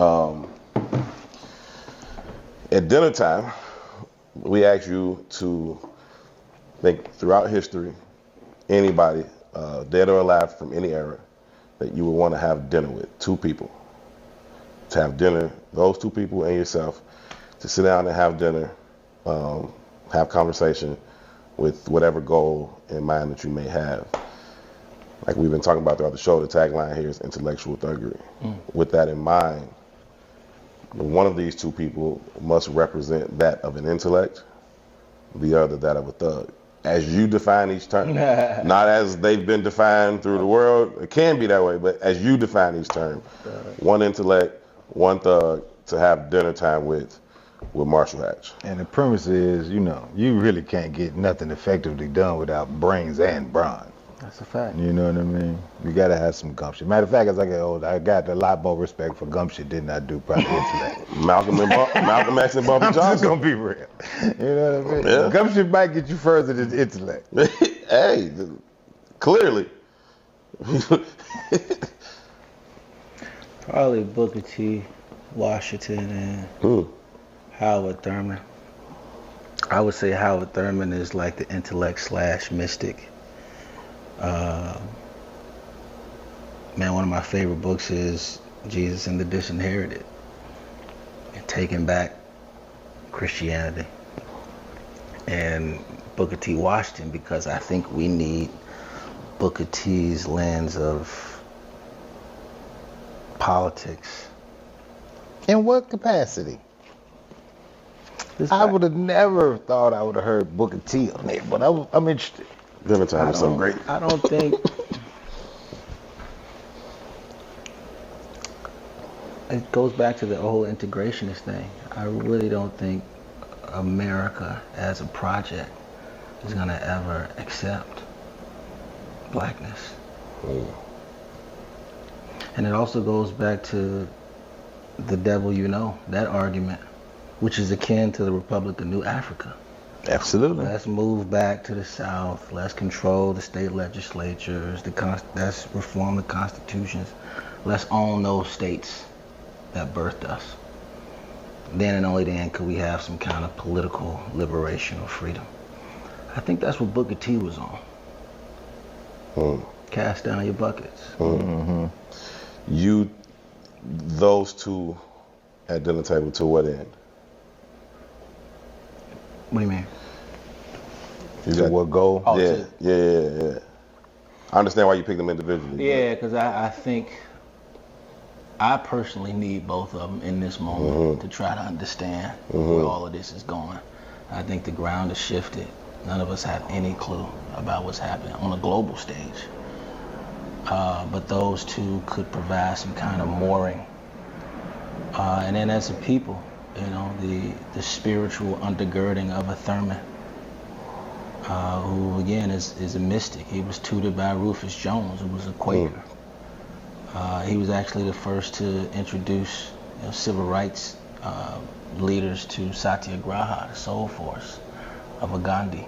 Um, at dinner time, we ask you to think throughout history, anybody, dead or alive from any era, that you would want to have dinner with, two people. To have dinner, those two people and yourself, to sit down and have dinner, have conversation with whatever goal in mind that you may have. Like we've been talking about throughout the show, the tagline here is intellectual thuggery. With that in mind, one of these two people must represent that of an intellect, the other that of a thug. As you define each term, not as they've been defined through the world. It can be that way, but as you define each term, one intellect, one thug to have dinner time with Marshall Hatch. And the premise is, you really can't get nothing effectively done without brains and brawn. That's a fact. You know what I mean? You gotta have some gumption. Matter of fact, as I get older, I got a lot more respect for gumption than I do probably intellect. Malcolm X and Bumpy Johnson. I'm just gonna be real. You know what I mean? Yeah. Gumption might get you further than intellect. Hey, clearly. Probably Booker T, Washington, and Howard Thurman. I would say Howard Thurman is like the intellect / mystic. Man, one of my favorite books is Jesus and the Disinherited, and Taking Back Christianity. And Booker T. Washington, because I think we need Booker T's lens of politics. In what capacity? I would have never thought I would have heard Booker T on there, but I'm interested. Dinner time is so great. I don't think it goes back to the whole integrationist thing. I really don't think America as a project is going to ever accept blackness. And it also goes back to the devil you know, that argument, which is akin to the Republic of New Africa. Absolutely. Let's move back to the South. Let's control the state legislatures. Let's reform the constitutions. Let's own those states that birthed us. Then and only then could we have some kind of political liberation or freedom. I think that's what Booker T was on. Cast down your buckets. Those two at dinner table to what end? What do you mean? To what goal? Oh, Yeah. I understand why you picked them individually. Yeah, because I think I personally need both of them in this moment to try to understand where all of this is going. I think the ground has shifted. None of us have any clue about what's happening on a global stage. But those two could provide some kind of mooring. And then as a people, the spiritual undergirding of a Thurman, who again is a mystic. He was tutored by Rufus Jones, who was a Quaker. He was actually the first to introduce civil rights leaders to Satyagraha, the soul force of a Gandhi.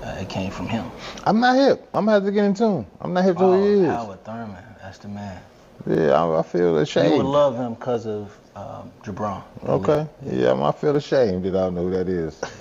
It came from him. I'm not hip. I'm gonna have to get in tune. I'm not hip to who he is. Howard Thurman, that's the man. Yeah, I feel ashamed. You would love him because of Gibran. Okay. Yeah, I feel ashamed that I don't know who that is.